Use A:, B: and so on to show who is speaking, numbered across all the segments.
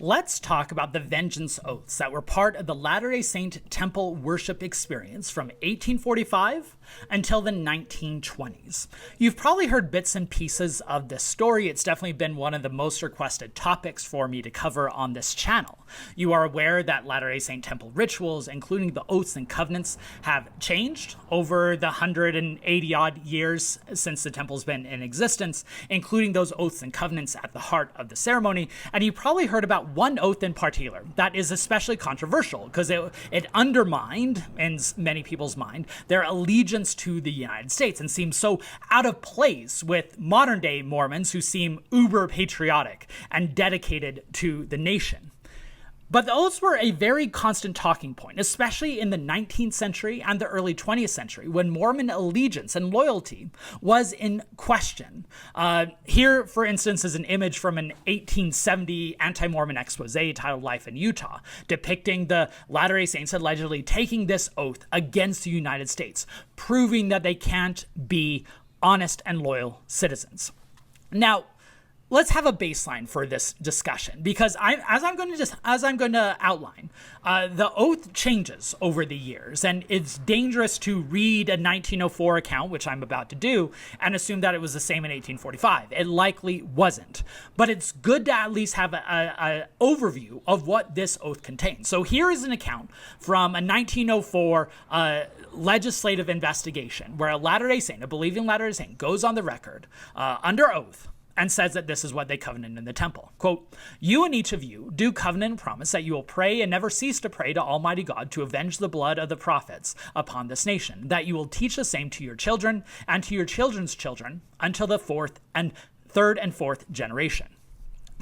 A: let's talk about the vengeance oaths that were part of the Latter-day Saint temple worship experience from 1845 until the 1920s. You've probably heard bits and pieces of this story. It's definitely been one of the most requested topics for me to cover on this channel. You are aware that Latter-day Saint temple rituals, including the oaths and covenants, have changed over the 180 odd years since the temple's been in existence, including those oaths and covenants at the heart of the ceremony. And you probably heard about one oath in particular that is especially controversial because it undermined, in many people's mind, their allegiance to the United States and seems so out of place with modern day Mormons who seem uber patriotic and dedicated to the nation. But the oaths were a very constant talking point, especially in the 19th century and the early 20th century, when Mormon allegiance and loyalty was in question. Here, for instance, is an image from an 1870 anti-Mormon expose titled Life in Utah, depicting the Latter-day Saints allegedly taking this oath against the United States, proving that they can't be honest and loyal citizens. Now, let's have a baseline for this discussion, because as I'm going to outline, the oath changes over the years, and it's dangerous to read a 1904 account, which I'm about to do, and assume that it was the same in 1845. It likely wasn't, but it's good to at least have an overview of what this oath contains. So here is an account from a 1904 legislative investigation where a Latter-day Saint, a believing Latter-day Saint, goes on the record under oath and says that this is what they covenanted in the temple. Quote, "You and each of you do covenant and promise that you will pray and never cease to pray to Almighty God to avenge the blood of the prophets upon this nation, that you will teach the same to your children and to your children's children until the third and fourth generation."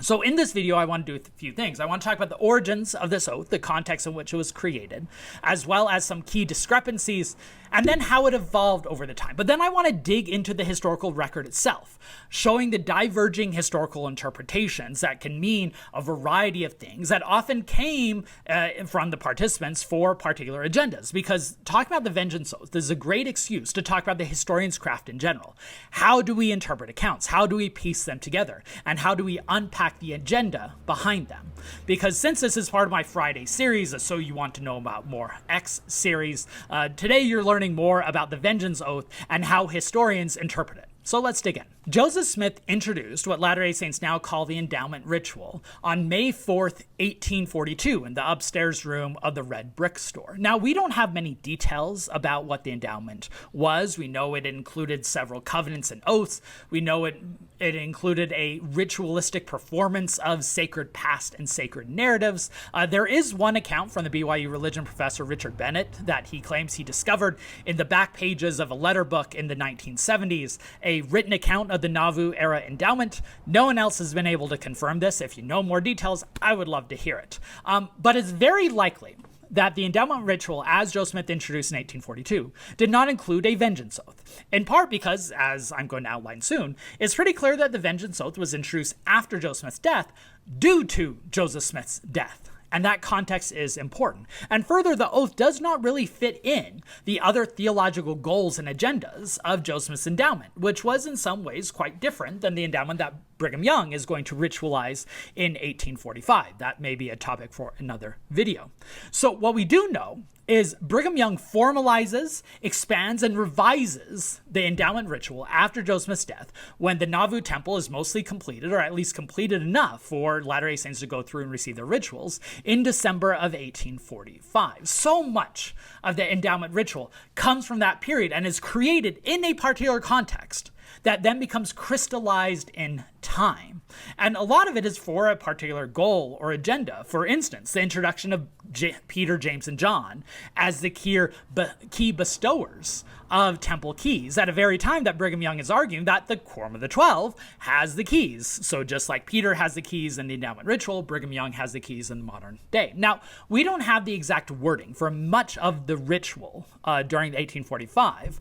A: So in this video, I want to do a few things. I want to talk about the origins of this oath, the context in which it was created, as well as some key discrepancies, and then how it evolved over the time. But then I want to dig into the historical record itself, showing the diverging historical interpretations that can mean a variety of things that often came from the participants for particular agendas. Because talking about the vengeance oath is a great excuse to talk about the historian's craft in general. How do we interpret accounts? How do we piece them together? And how do we unpack the agenda behind them? Because since this is part of my Friday series, So You Want to Know About More X series, today you're learning more about the vengeance oath and how historians interpret it. So let's dig in. Joseph Smith introduced what Latter-day Saints now call the endowment ritual on May 4th, 1842 in the upstairs room of the Red Brick Store. Now, we don't have many details about what the endowment was. We know it included several covenants and oaths. We know it included a ritualistic performance of sacred past and sacred narratives. There is one account from the BYU religion professor Richard Bennett that he claims he discovered in the back pages of a letter book in the 1970s, a written account of the Nauvoo era endowment. No one else has been able to confirm this. If you know more details, I would love to hear it. But it's very likely that the endowment ritual, as Joe Smith introduced in 1842, did not include a vengeance oath. In part because, as I'm going to outline soon, it's pretty clear that the vengeance oath was introduced after Joe Smith's death due to Joseph Smith's death. And that context is important. And further, the oath does not really fit in the other theological goals and agendas of Joseph Smith's endowment, which was in some ways quite different than the endowment that Brigham Young is going to ritualize in 1845. That may be a topic for another video. So what we do know is Brigham Young formalizes, expands, and revises the endowment ritual after Joseph Smith's death, when the Nauvoo temple is mostly completed, or at least completed enough for Latter-day Saints to go through and receive their rituals in December of 1845. So much of the endowment ritual comes from that period and is created in a particular context that then becomes crystallized in time. And a lot of it is for a particular goal or agenda. For instance, the introduction of Peter, James, and John as the key bestowers of temple keys at a very time that Brigham Young is arguing that the Quorum of the 12 has the keys. So just like Peter has the keys in the endowment ritual, Brigham Young has the keys in the modern day. Now, we don't have the exact wording for much of the ritual during 1845.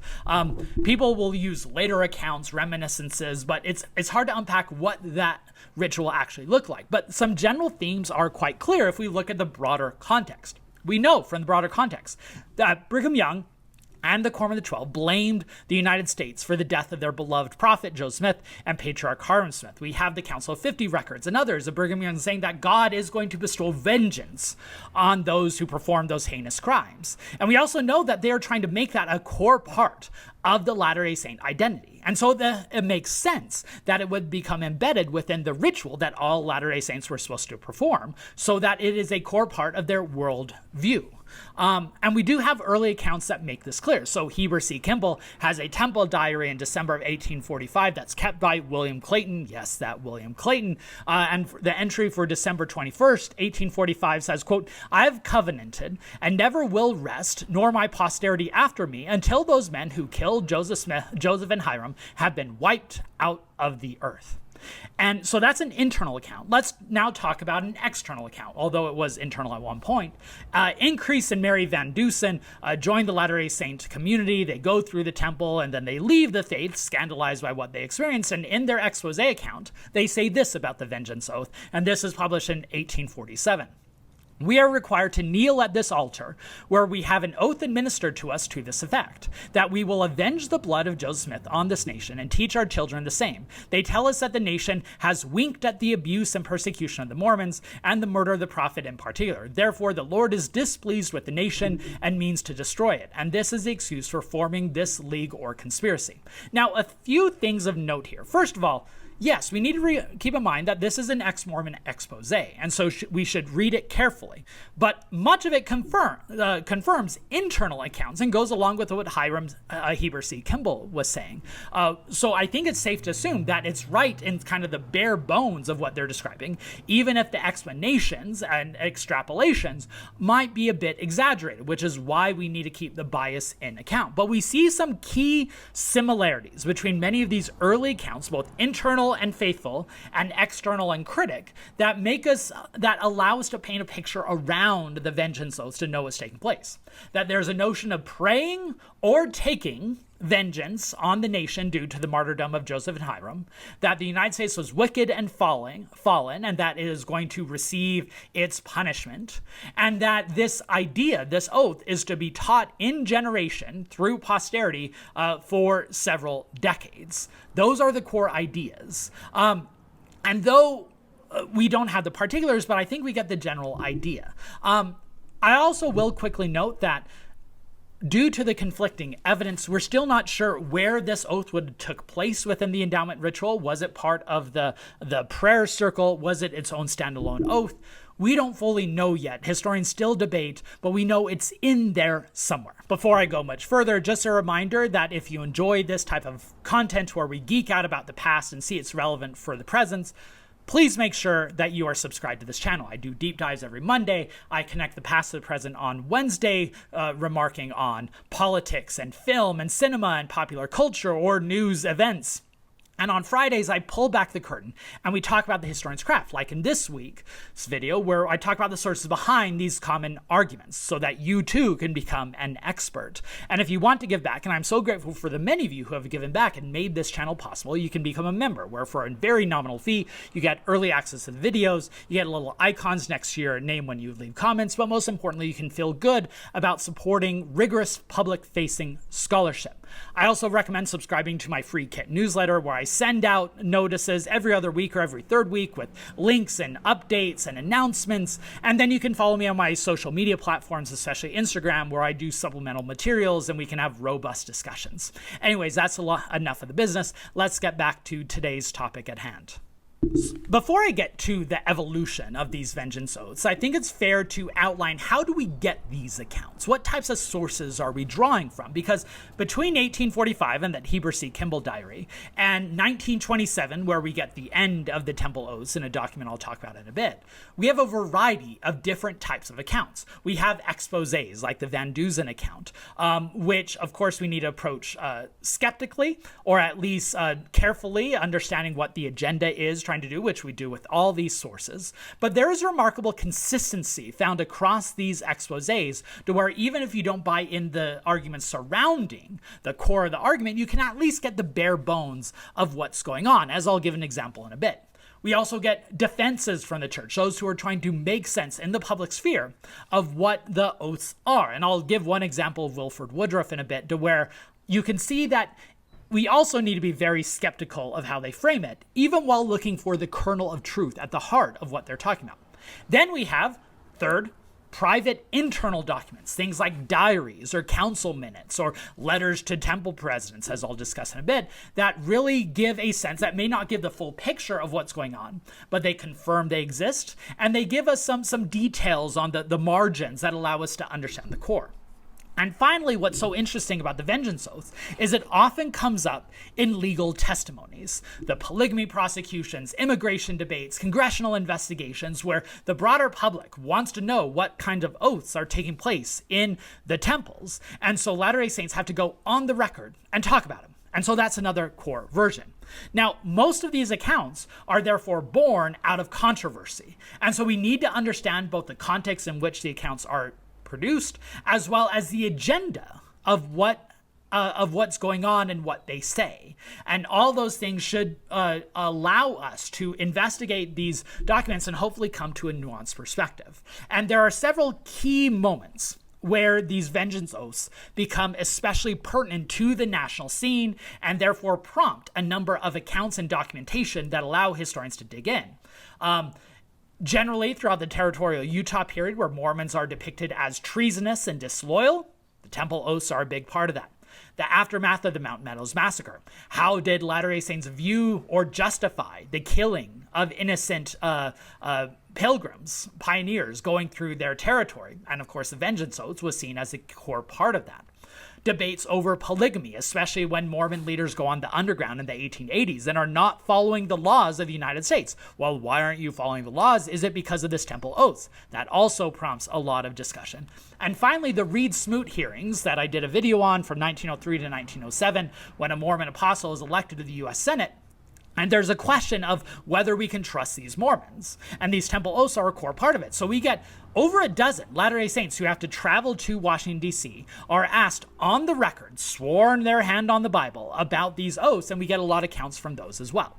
A: People will use later accounts, reminiscences, but it's hard to unpack what that ritual actually looked like. But some general themes are quite clear if we look at the broader context. We know from the broader context that Brigham Young and the Quorum of the 12 blamed the United States for the death of their beloved prophet Joseph Smith and patriarch Hyrum Smith. We have the Council of 50 records and others of Brigham Young saying that God is going to bestow vengeance on those who perform those heinous crimes. And we also know that they are trying to make that a core part of the Latter-day Saint identity. And so it makes sense that it would become embedded within the ritual that all Latter-day Saints were supposed to perform, so that it is a core part of their world view. And we do have early accounts that make this clear. So Heber C. Kimball has a temple diary in December of 1845 that's kept by William Clayton. Yes, that William Clayton. And the entry for December 21st, 1845 says, quote, "I have covenanted and never will rest, nor my posterity after me, until those men who killed Joseph and Hyrum have been wiped out of the earth." And so that's an internal account. Let's now talk about an external account, although it was internal at one point. Increase and Mary Van Dusen joined the Latter-day Saint community. They go through the temple and then they leave the faith, scandalized by what they experienced. And in their expose account, they say this about the vengeance oath, and this is published in 1847. "We are required to kneel at this altar, where we have an oath administered to us to this effect, that we will avenge the blood of Joseph Smith on this nation and teach our children the same. They tell us that the nation has winked at the abuse and persecution of the Mormons and the murder of the prophet in particular. Therefore, the Lord is displeased with the nation and means to destroy it. And this is the excuse for forming this league or conspiracy." Now, a few things of note here. First of all, yes, we need to keep in mind that this is an ex-Mormon expose, and so we should read it carefully. But much of it confirms internal accounts and goes along with what Heber C. Kimball was saying. So I think it's safe to assume that it's right in kind of the bare bones of what they're describing, even if the explanations and extrapolations might be a bit exaggerated, which is why we need to keep the bias in account. But we see some key similarities between many of these early accounts, both internal and faithful and external and critic, that allow us to paint a picture around the vengeance oaths to know what's taking place. That there's a notion of praying or taking vengeance on the nation due to the martyrdom of Joseph and Hyrum, that the United States was wicked and fallen, and that it is going to receive its punishment, and that this idea, this oath, is to be taught in generation through posterity for several decades. Those are the core ideas. And though we don't have the particulars, but I think we get the general idea. I also will quickly note that due to the conflicting evidence, we're still not sure where this oath would took place within the endowment ritual. Was it part of the prayer circle? Was it its own standalone oath? We don't fully know yet. Historians still debate, but we know it's in there somewhere. Before I go much further, just a reminder that if you enjoy this type of content where we geek out about the past and see it's relevant for the present, please make sure that you are subscribed to this channel. I do deep dives every Monday. I connect the past to the present on Wednesday, remarking on politics and film and cinema and popular culture or news events. And on Fridays, I pull back the curtain and we talk about the historian's craft, like in this week's video, where I talk about the sources behind these common arguments so that you too can become an expert. And if you want to give back, and I'm so grateful for the many of you who have given back and made this channel possible, you can become a member, where for a very nominal fee, you get early access to the videos, you get little icons next to your name when you leave comments, but most importantly, you can feel good about supporting rigorous public-facing scholarship. I also recommend subscribing to my free kit newsletter, where I send out notices every other week or every third week with links and updates and announcements. And then you can follow me on my social media platforms, especially Instagram, where I do supplemental materials and we can have robust discussions. Anyways, that's enough of the business. Let's get back to today's topic at hand. Before I get to the evolution of these vengeance oaths, I think it's fair to outline how do we get these accounts? What types of sources are we drawing from? Because between 1845 and that Heber C. Kimball diary and 1927, where we get the end of the temple oaths in a document I'll talk about in a bit, we have a variety of different types of accounts. We have exposés like the Van Dusen account, which of course we need to approach skeptically, or at least carefully, understanding what the agenda is trying to do, which we do with all these sources. But there is remarkable consistency found across these exposés to where even if you don't buy in the arguments surrounding the core of the argument, you can at least get the bare bones of what's going on, as I'll give an example in a bit. We also get defenses from the church, those who are trying to make sense in the public sphere of what the oaths are. And I'll give one example of Wilford Woodruff in a bit, to where you can see that we also need to be very skeptical of how they frame it, even while looking for the kernel of truth at the heart of what they're talking about. Then we have, third, private internal documents, things like diaries or council minutes or letters to temple presidents, as I'll discuss in a bit, that really give a sense, that may not give the full picture of what's going on, but they confirm they exist, and they give us some details on the margins that allow us to understand the core. And finally, what's so interesting about the vengeance oath is it often comes up in legal testimonies, the polygamy prosecutions, immigration debates, congressional investigations, where the broader public wants to know what kind of oaths are taking place in the temples. And so Latter-day Saints have to go on the record and talk about them. And so that's another core version. Now, most of these accounts are therefore born out of controversy. And so we need to understand both the context in which the accounts are produced, as well as the agenda of what's going on and what they say. And all those things should allow us to investigate these documents and hopefully come to a nuanced perspective. And there are several key moments where these vengeance oaths become especially pertinent to the national scene and therefore prompt a number of accounts and documentation that allow historians to dig in. Generally, throughout the territorial Utah period, where Mormons are depicted as treasonous and disloyal, the temple oaths are a big part of that. The aftermath of the Mount Meadows massacre. How did Latter-day Saints view or justify the killing of innocent pilgrims, pioneers going through their territory? And of course, the vengeance oaths was seen as a core part of that. Debates over polygamy, especially when Mormon leaders go on the underground in the 1880s and are not following the laws of the United States. Well, why aren't you following the laws? Is it because of this temple oath? That also prompts a lot of discussion. And finally, the Reed Smoot hearings that I did a video on from 1903 to 1907, when a Mormon apostle is elected to the U.S. Senate. And there's a question of whether we can trust these Mormons. And these temple oaths are a core part of it. So we get over a dozen Latter-day Saints who have to travel to Washington, D.C., are asked on the record, sworn their hand on the Bible, about these oaths, and we get a lot of accounts from those as well.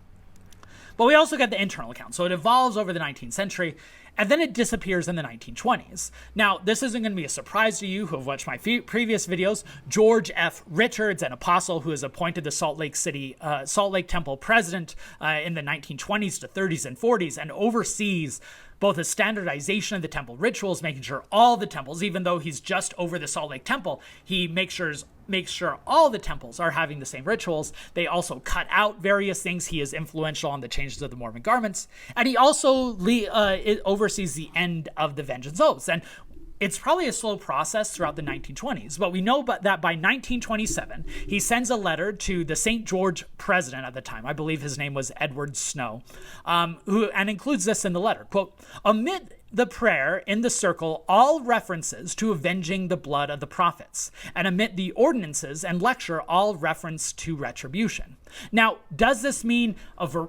A: But we also get the internal account. So it evolves over the 19th century, and then it disappears in the 1920s. Now, this isn't going to be a surprise to you who have watched my previous videos. George F. Richards, an apostle who is appointed the Salt Lake Temple president in the 1920s to 30s and 40s, and oversees both a standardization of the temple rituals, making sure all the temples, even though he's just over the Salt Lake Temple, he makes sure all the temples are having the same rituals. They also cut out various things. He is influential on the changes of the Mormon garments. And he also oversees the end of the vengeance oaths. And it's probably a slow process throughout the 1920s, but we know that by 1927, he sends a letter to the St. George president at the time. I believe his name was Edward Snow, and includes this in the letter, quote, "Omit the prayer in the circle all references to avenging the blood of the prophets, and omit the ordinances and lecture all reference to retribution." Now, does this mean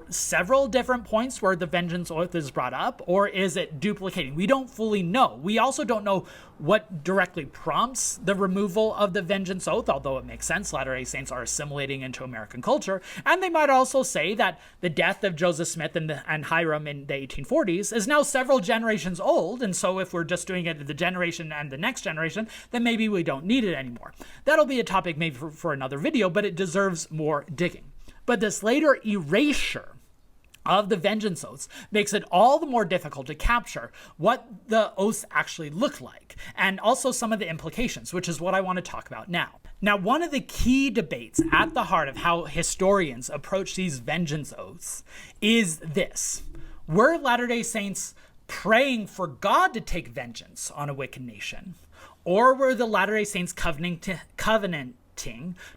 A: several different points where the vengeance oath is brought up, or is it duplicating? We don't fully know. We also don't know what directly prompts the removal of the vengeance oath, although it makes sense. Latter-day Saints are assimilating into American culture. And they might also say that the death of Joseph Smith and Hyrum in the 1840s is now several generations old. And so if we're just doing it to the generation and the next generation, then maybe we don't need it anymore. That'll be a topic maybe for another video, but it deserves more digging. But this later erasure of the vengeance oaths makes it all the more difficult to capture what the oaths actually look like, and also some of the implications, which is what I want to talk about now. Now, one of the key debates at the heart of how historians approach these vengeance oaths is this: were Latter-day Saints praying for God to take vengeance on a wicked nation, or were the Latter-day Saints covenanting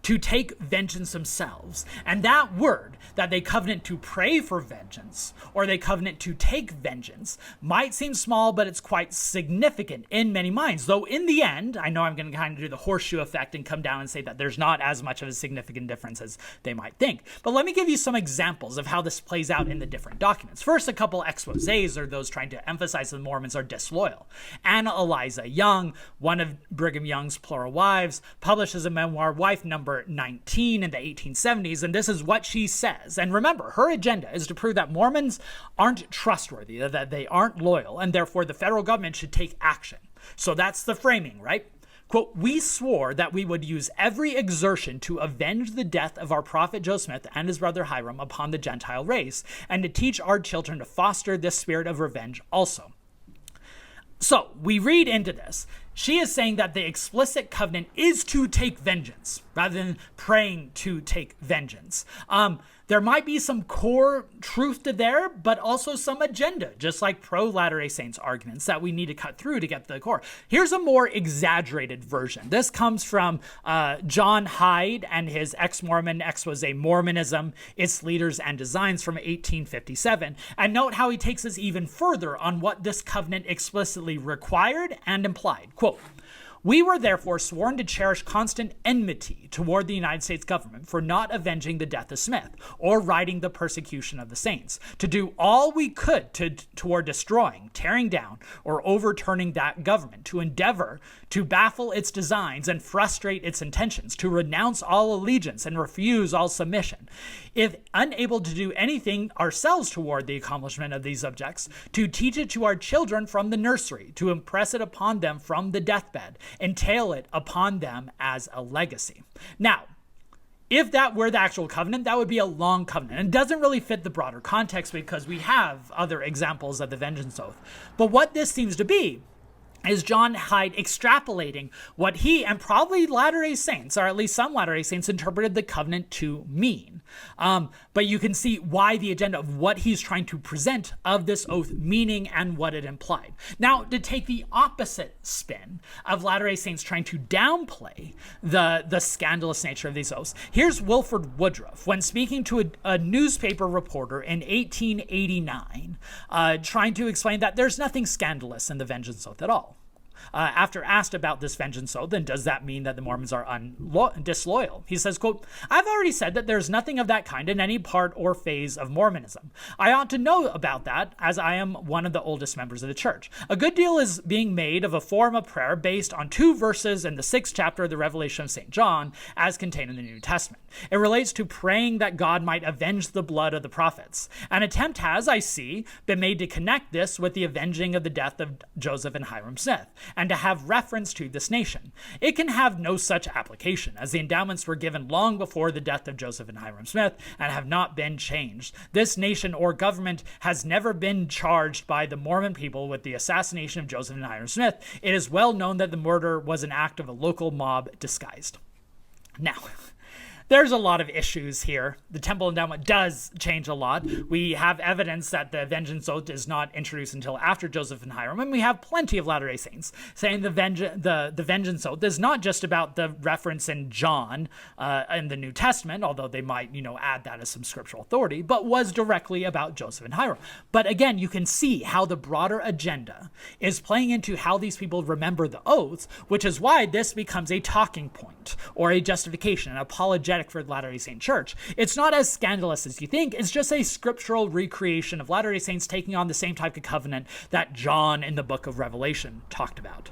A: to take vengeance themselves? And that word, that they covenant to pray for vengeance, or they covenant to take vengeance, might seem small, but it's quite significant in many minds. Though in the end, I know I'm going to kind of do the horseshoe effect and come down and say that there's not as much of a significant difference as they might think. But let me give you some examples of how this plays out in the different documents. First, a couple exposés, or those trying to emphasize the Mormons are disloyal. Anna Eliza Young, one of Brigham Young's plural wives, publishes a memoir our wife number 19 in the 1870s, and this is what she says. And remember, her agenda is to prove that Mormons aren't trustworthy, that they aren't loyal, and therefore the federal government should take action. So that's the framing, right? Quote, "We swore that we would use every exertion to avenge the death of our prophet Joseph Smith and his brother Hyrum upon the Gentile race, and to teach our children to foster this spirit of revenge also." So we read into this. She is saying that the explicit covenant is to take vengeance rather than praying to take vengeance. There might be some core truth to there, but also some agenda, just like pro-Latter-day Saints arguments that we need to cut through to get to the core. Here's a more exaggerated version. This comes from John Hyde and his ex-Mormon exposé Mormonism, Its Leaders and Designs from 1857. And note how he takes us even further on what this covenant explicitly required and implied. Quote, "We were therefore sworn to cherish constant enmity toward the United States government for not avenging the death of Smith or righting the persecution of the saints, to do all we could toward destroying, tearing down, or overturning that government, to endeavor to baffle its designs and frustrate its intentions, to renounce all allegiance and refuse all submission. If unable to do anything ourselves toward the accomplishment of these objects, to teach it to our children from the nursery, to impress it upon them from the deathbed, entail it upon them as a legacy." Now, if that were the actual covenant, that would be a long covenant. And it doesn't really fit the broader context because we have other examples of the vengeance oath. But what this seems to be is John Hyde extrapolating what he and probably Latter-day Saints, or at least some Latter-day Saints, interpreted the covenant to mean. But you can see why the agenda of what he's trying to present of this oath meaning and what it implied. Now, to take the opposite spin of Latter-day Saints trying to downplay the scandalous nature of these oaths, here's Wilford Woodruff when speaking to a newspaper reporter in 1889, trying to explain that there's nothing scandalous in the vengeance oath at all. After asked about this vengeance oath, then does that mean that the Mormons are disloyal? He says, quote, "I've already said that there's nothing of that kind in any part or phase of Mormonism. I ought to know about that, as I am one of the oldest members of the church. A good deal is being made of a form of prayer based on 2 verses in the 6th chapter of the Revelation of St. John, as contained in the New Testament. It relates to praying that God might avenge the blood of the prophets. An attempt has, I see, been made to connect this with the avenging of the death of Joseph and Hyrum Smith, and to have reference to this nation. It can have no such application, as the endowments were given long before the death of Joseph and Hyrum Smith and have not been changed. This nation or government has never been charged by the Mormon people with the assassination of Joseph and Hyrum Smith. It is well known that the murder was an act of a local mob disguised." Now, there's a lot of issues here. The Temple Endowment does change a lot. We have evidence that the vengeance oath is not introduced until after Joseph and Hyrum, and we have plenty of Latter-day Saints saying the vengeance oath is not just about the reference in John in the New Testament, although they might, add that as some scriptural authority, but was directly about Joseph and Hyrum. But again, you can see how the broader agenda is playing into how these people remember the oaths, which is why this becomes a talking point or a justification, an apologetic for the Latter-day Saint Church. It's not as scandalous as you think. It's just a scriptural recreation of Latter-day Saints taking on the same type of covenant that John in the book of Revelation talked about.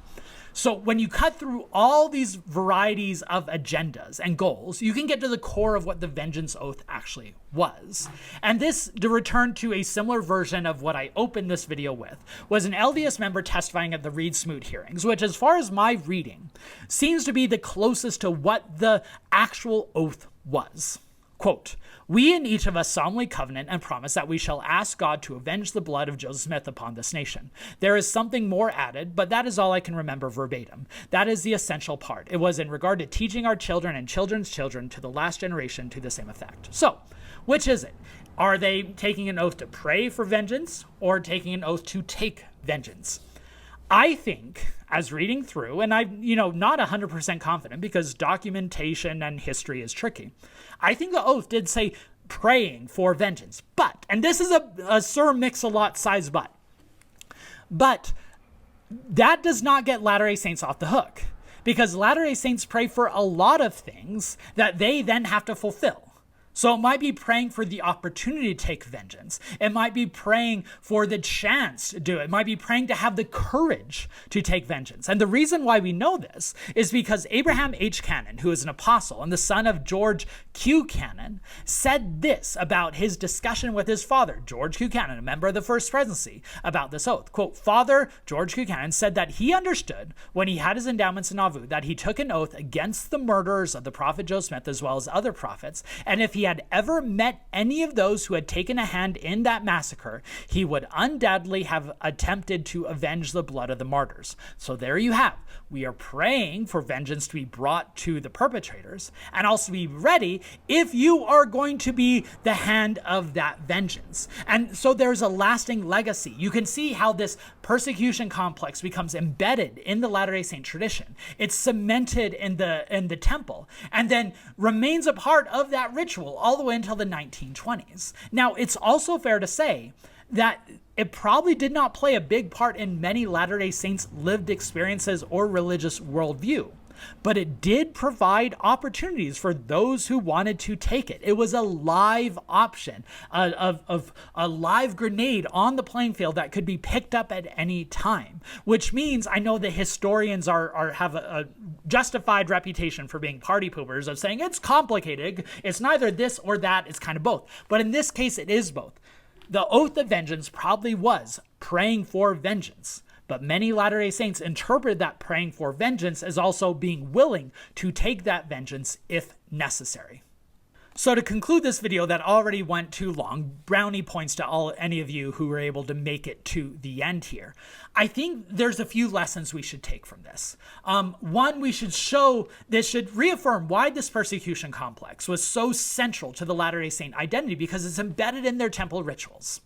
A: So when you cut through all these varieties of agendas and goals, you can get to the core of what the vengeance oath actually was. And this, to return to a similar version of what I opened this video with, was an LDS member testifying at the Reed Smoot hearings, which, as far as my reading, seems to be the closest to what the actual oath was. Quote, "We and each of us solemnly covenant and promise that we shall ask God to avenge the blood of Joseph Smith upon this nation. There is something more added, but that is all I can remember verbatim. That is the essential part. It was in regard to teaching our children and children's children to the last generation to the same effect." So, which is it? Are they taking an oath to pray for vengeance or taking an oath to take vengeance? I think, as reading through, and I'm, not 100% confident because documentation and history is tricky, I think the oath did say praying for vengeance. But, and this is a Sir Mix-a-Lot size but that does not get Latter-day Saints off the hook, because Latter-day Saints pray for a lot of things that they then have to fulfill. So it might be praying for the opportunity to take vengeance. It might be praying for the chance to do it. It might be praying to have the courage to take vengeance. And the reason why we know this is because Abraham H. Cannon, who is an apostle and the son of George Q. Cannon, said this about his discussion with his father, George Q. Cannon, a member of the First Presidency, about this oath. Quote, Father George Q. Cannon said that he understood when he had his endowments in Nauvoo that he took an oath against the murderers of the prophet Joseph Smith as well as other prophets, and if he had ever met any of those who had taken a hand in that massacre, he would undoubtedly have attempted to avenge the blood of the martyrs. So there you have. We are praying for vengeance to be brought to the perpetrators and also be ready if you are going to be the hand of that vengeance. And so there's a lasting legacy. You can see how this persecution complex becomes embedded in the Latter-day Saint tradition. It's cemented in the temple and then remains a part of that ritual all the way until the 1920s. Now, it's also fair to say that it probably did not play a big part in many Latter-day Saints' lived experiences or religious worldview, but it did provide opportunities for those who wanted to take it. It was a live option, of a live grenade on the playing field that could be picked up at any time, which means I know the historians have a justified reputation for being party poopers, of saying it's complicated, it's neither this or that, it's kind of both. But in this case, it is both. The oath of vengeance probably was praying for vengeance, but many Latter-day Saints interpreted that praying for vengeance as also being willing to take that vengeance if necessary. So to conclude this video that already went too long, brownie points to any of you who were able to make it to the end here. I think there's a few lessons we should take from this. One, this should reaffirm why this persecution complex was so central to the Latter-day Saint identity, because it's embedded in their temple rituals.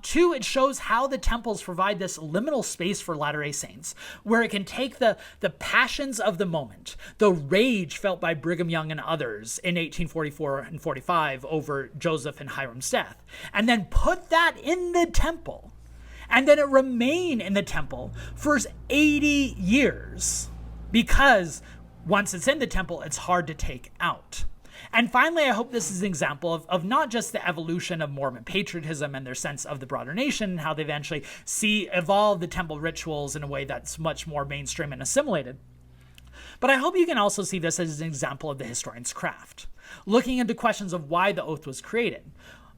A: Two, it shows how the temples provide this liminal space for Latter-day Saints, where it can take the passions of the moment, the rage felt by Brigham Young and others in 1844 and 45 over Joseph and Hyrum's death, and then put that in the temple, and then it remain in the temple for 80 years, because once it's in the temple, it's hard to take out. And finally, I hope this is an example of not just the evolution of Mormon patriotism and their sense of the broader nation, and how they eventually evolve the temple rituals in a way that's much more mainstream and assimilated. But I hope you can also see this as an example of the historian's craft, looking into questions of why the oath was created.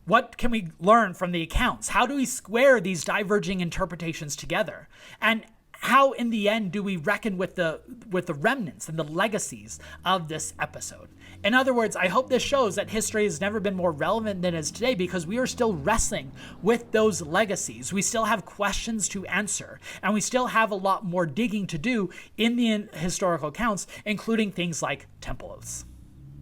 A: What can we learn from the accounts? How do we square these diverging interpretations together? And how, in the end, do we reckon with the remnants and the legacies of this episode? In other words, I hope this shows that history has never been more relevant than it is today, because we are still wrestling with those legacies. We still have questions to answer, and we still have a lot more digging to do in the historical accounts, including things like temple oaths.